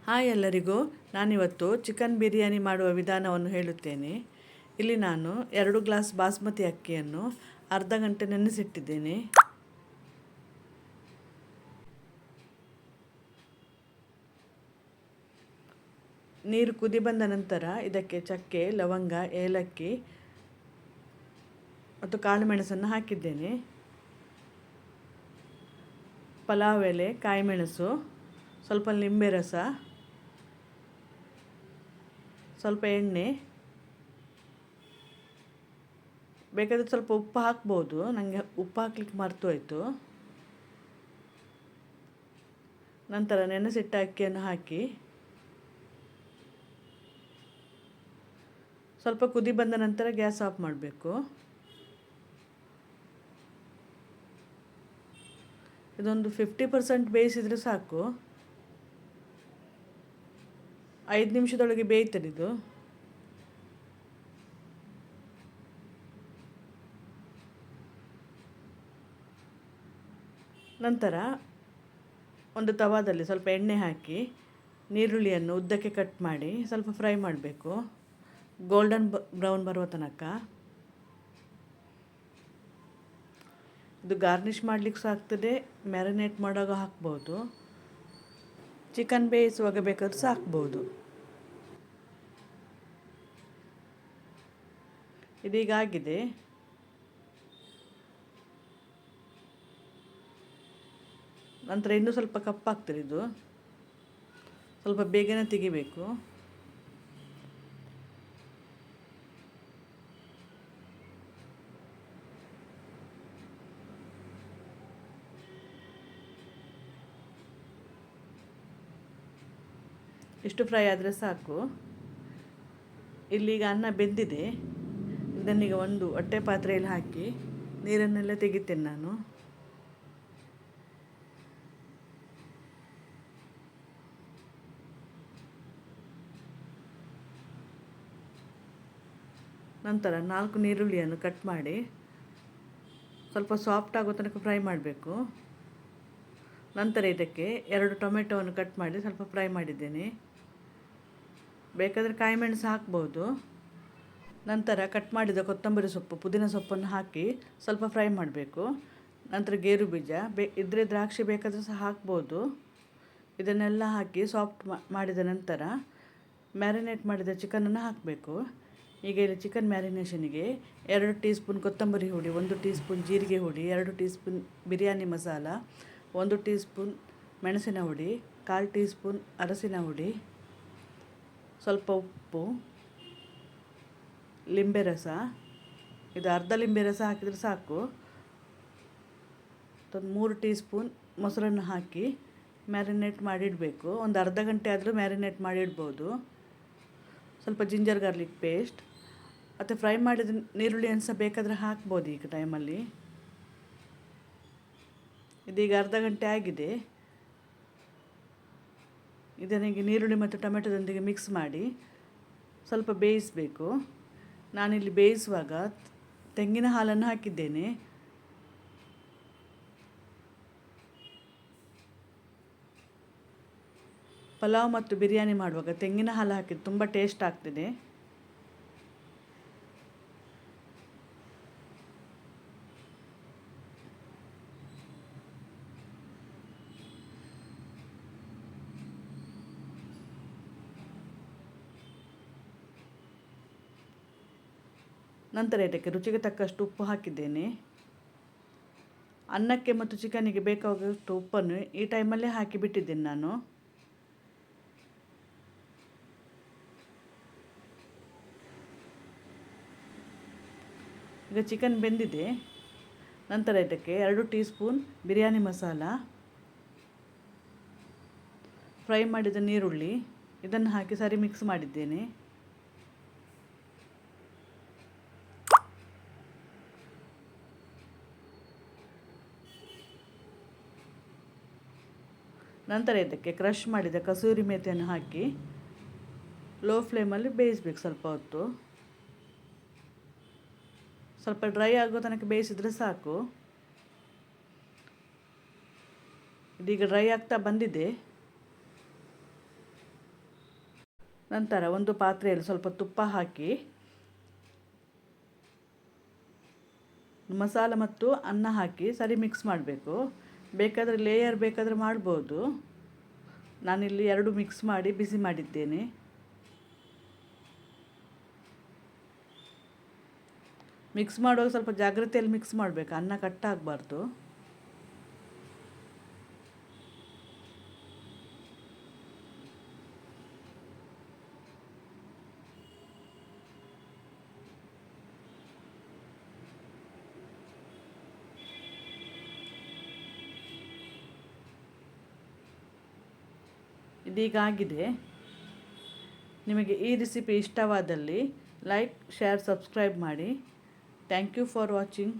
Hi ಎಲ್ಲರಿಗೂ, ನಾನಿವತ್ತು chicken biryani ಮಾಡುವ ವಿಧಾನವನ್ನು ಹೇಳುತ್ತೇನೆ. ಇಲ್ಲಿ ನಾನು 2 ಗ್ಲಾಸ್ ಬಾಸ್ಮತಿ ಅಕ್ಕಿಯನ್ನು ಅರ್ಧ ಗಂಟೆ ನೆನೆಸಿಟ್ಟಿದ್ದೇನೆ. ನೀರು ಕುದಿ ಬಂದ ನಂತರ ಇದಕ್ಕೆ ಚಕ್ಕೆ, ಲವಂಗ, ಏಲಕ್ಕಿ ಮತ್ತು ಕಾಳು ಮೆಣಸನ್ನು ಹಾಕಿದ್ದೇನೆ. ಪಲಾವ್ ಎಲೆ, ಕಾಯಿಮೆಣಸು, ಸ್ವಲ್ಪ ಲಿಂಬೆ ರಸ, ಸ್ವಲ್ಪ ಎಣ್ಣೆ, ಬೇಕಾದರೆ ಸ್ವಲ್ಪ ಉಪ್ಪು ಹಾಕ್ಬೋದು. ನನಗೆ ಉಪ್ಪು ಹಾಕ್ಲಿಕ್ಕೆ ಮರ್ತು ಹೋಯಿತು. ನಂತರ ನೆನೆಸಿಟ್ಟ ಅಕ್ಕಿಯನ್ನು ಹಾಕಿ ಸ್ವಲ್ಪ ಕುದಿ ಬಂದ ನಂತರ ಗ್ಯಾಸ್ ಆಫ್ ಮಾಡಬೇಕು. ಇದೊಂದು 50% ಬೇಯಿಸಿದರೆ ಸಾಕು. 5 ನಿಮಿಷದೊಳಗೆ ಬೇಯ್ತದೆ ಇದು. ನಂತರ ಒಂದು ತವಾದಲ್ಲಿ ಸ್ವಲ್ಪ ಎಣ್ಣೆ ಹಾಕಿ ನೀರುಳ್ಳಿಯನ್ನು ಉದ್ದಕ್ಕೆ ಕಟ್ ಮಾಡಿ ಸ್ವಲ್ಪ ಫ್ರೈ ಮಾಡಬೇಕು, ಗೋಲ್ಡನ್ ಬ್ರೌನ್ ಬರುವ ತನಕ. ಇದು ಗಾರ್ನಿಷ್ ಮಾಡಲಿಕ್ಕೆ ಸಹ ಆಗ್ತದೆ, ಮ್ಯಾರಿನೇಟ್ ಮಾಡುವಾಗ ಹಾಕ್ಬೋದು, ಚಿಕನ್ ಬೇಯಿಸುವಾಗ ಬೇಕಾದ್ರೂ ಸಹ ಹಾಕ್ಬೋದು. ಇದೀಗ ಆಗಿದೆ. ನಂತರ ಇನ್ನೂ ಸ್ವಲ್ಪ ಕಪ್ಪಾಗ್ತದೆ. ಇದು ಸ್ವಲ್ಪ ಬೇಗನೆ ತೆಗಿಬೇಕು. ಇಷ್ಟು ಫ್ರೈ ಆದರೆ ಸಾಕು. ಇಲ್ಲೀಗ ಅನ್ನ ಬೆಂದಿದೆ. ಇದನ್ನೀಗ ಒಂದು ಹೊಟ್ಟೆ ಪಾತ್ರೆಯಲ್ಲಿ ಹಾಕಿ ನೀರನ್ನೆಲ್ಲ ತೆಗಿತೇನೆ ನಾನು. ನಂತರ 4 ನೀರುಳ್ಳಿಯನ್ನು ಕಟ್ ಮಾಡಿ ಸ್ವಲ್ಪ ಸಾಫ್ಟ್ ಆಗೋ ತನಕ ಫ್ರೈ ಮಾಡಬೇಕು. ನಂತರ ಇದಕ್ಕೆ 2 ಟೊಮೆಟೊವನ್ನು ಕಟ್ ಮಾಡಿ ಸ್ವಲ್ಪ ಫ್ರೈ ಮಾಡಿದ್ದೇನೆ. ಬೇಕಾದರೆ ಕಾಯಿಮೆಣಸು ಹಾಕ್ಬೋದು. ನಂತರ ಕಟ್ ಮಾಡಿದ ಕೊತ್ತಂಬರಿ ಸೊಪ್ಪು, ಪುದೀನ ಸೊಪ್ಪನ್ನು ಹಾಕಿ ಸ್ವಲ್ಪ ಫ್ರೈ ಮಾಡಬೇಕು. ನಂತರ ಗೇರು ಬೀಜ ಇದ್ದರೆ ದ್ರಾಕ್ಷಿ ಬೇಕಾದರೂ ಸಹ ಹಾಕ್ಬೋದು. ಇದನ್ನೆಲ್ಲ ಹಾಕಿ ಸಾಫ್ಟ್ ಮಾಡಿದ ನಂತರ ಮ್ಯಾರಿನೇಟ್ ಮಾಡಿದ ಚಿಕನನ್ನು ಹಾಕಬೇಕು. ಈಗ ಇಲ್ಲಿ ಚಿಕನ್ ಮ್ಯಾರಿನೇಷನಿಗೆ 2 ಟೀ ಸ್ಪೂನ್ ಕೊತ್ತಂಬರಿ ಹುಡಿ, 1 ಟೀ ಸ್ಪೂನ್ ಜೀರಿಗೆ ಹುಡಿ, 2 tea spoon biryani masala, 1 tea spoon ಮೆಣಸಿನ ಹುಡಿ, 1/4 ಟೀ ಸ್ಪೂನ್ ಅರಸಿನ ಹುಡಿ, ಸ್ವಲ್ಪ ಉಪ್ಪು, ಲಿಂಬೆ ರಸ, ಇದು ಅರ್ಧ ಲಿಂಬೆ ರಸ ಹಾಕಿದರೆ ಸಾಕು. 3 ಟೀ ಸ್ಪೂನ್ ಮೊಸರನ್ನು ಹಾಕಿ ಮ್ಯಾರಿನೇಟ್ ಮಾಡಿಡಬೇಕು. ಒಂದು ಅರ್ಧ ಗಂಟೆ ಆದರೂ ಮ್ಯಾರಿನೇಟ್ ಮಾಡಿಡ್ಬೋದು. ಸ್ವಲ್ಪ ಜಿಂಜರ್ ಗಾರ್ಲಿಕ್ ಪೇಸ್ಟ್ ಮತ್ತು ಫ್ರೈ ಮಾಡಿದ ನೀರುಳ್ಳಿಯನ್ನು ಸಹ ಬೇಕಾದರೆ ಹಾಕ್ಬೋದು ಈಗ ಟೈಮಲ್ಲಿ. ಇದೀಗ ಅರ್ಧ ಗಂಟೆ ಆಗಿದೆ. ಇದನ್ನೀಗ ನೀರುಳ್ಳಿ ಮತ್ತು ಟೊಮೆಟೊದೊಂದಿಗೆ ಮಿಕ್ಸ್ ಮಾಡಿ ಸ್ವಲ್ಪ ಬೇಯಿಸಬೇಕು. ನಾನಿಲ್ಲಿ ಬೇಯಿಸುವಾಗ ತೆಂಗಿನ ಹಾಲನ್ನು ಹಾಕಿದ್ದೇನೆ. ಪಲಾವ್ ಮತ್ತು ಬಿರಿಯಾನಿ ಮಾಡುವಾಗ ತೆಂಗಿನ ಹಾಲು ಹಾಕಿದ್ದು ತುಂಬ ಟೇಸ್ಟ್ ಆಗ್ತದೆ. ನಂತರ ಇದಕ್ಕೆ ರುಚಿಗೆ ತಕ್ಕಷ್ಟು ಉಪ್ಪು ಹಾಕಿದ್ದೇನೆ. ಅನ್ನಕ್ಕೆ ಮತ್ತು ಚಿಕನಿಗೆ ಬೇಕಾಗುವಷ್ಟು ಉಪ್ಪನ್ನು ಈ ಟೈಮಲ್ಲೇ ಹಾಕಿ ಬಿಟ್ಟಿದ್ದೇನೆ ನಾನು. ಈಗ ಚಿಕನ್ ಬೆಂದಿದೆ. ನಂತರ ಇದಕ್ಕೆ 2 tea spoon biryani masala, fry ಮಾಡಿದ ನೀರುಳ್ಳಿ ಇದನ್ನು ಹಾಕಿ ಸರಿ ಮಿಕ್ಸ್ ಮಾಡಿದ್ದೇನೆ. ನಂತರ ಇದಕ್ಕೆ ಕ್ರಷ್ ಮಾಡಿದ ಕಸೂರಿ ಮೇಥಿಯನ್ನು ಹಾಕಿ ಲೋ ಫ್ಲೇಮಲ್ಲಿ ಬೇಯಿಸಬೇಕು ಸ್ವಲ್ಪ ಹೊತ್ತು. ಸ್ವಲ್ಪ ಡ್ರೈ ಆಗೋ ತನಕ ಬೇಯಿಸಿದರೆ ಸಾಕು. ಇದೀಗ ಡ್ರೈ ಆಗ್ತಾ ಬಂದಿದೆ. ನಂತರ ಒಂದು ಪಾತ್ರೆಯಲ್ಲಿ ಸ್ವಲ್ಪ ತುಪ್ಪ ಹಾಕಿ ಮಸಾಲ ಮತ್ತು ಅನ್ನ ಹಾಕಿ ಸರಿ ಮಿಕ್ಸ್ ಮಾಡಬೇಕು. ಬೇಕಾದರೆ ಲೇಯರ್ ಬೇಕಾದರೆ ಮಾಡ್ಬೋದು. ನಾನಿಲ್ಲಿ ಎರಡು ಮಿಕ್ಸ್ ಮಾಡಿ ಬಿಸಿ ಮಾಡಿದ್ದೇನೆ. ಮಿಕ್ಸ್ ಮಾಡುವಾಗ ಸ್ವಲ್ಪ ಜಾಗ್ರತೆಯಲ್ಲಿ ಮಿಕ್ಸ್ ಮಾಡಬೇಕು, ಅನ್ನ ಕಟ್ಟಾಗಬಾರ್ದು. ಇದೀಗಾಗಿದೆ. ನಿಮಗೆ ಈ ರೆಸಿಪಿ ಇಷ್ಟವಾದಲ್ಲಿ ಲೈಕ್, ಶೇರ್, ಸಬ್ಸ್ಕ್ರೈಬ್ ಮಾಡಿ. Thank you for watching.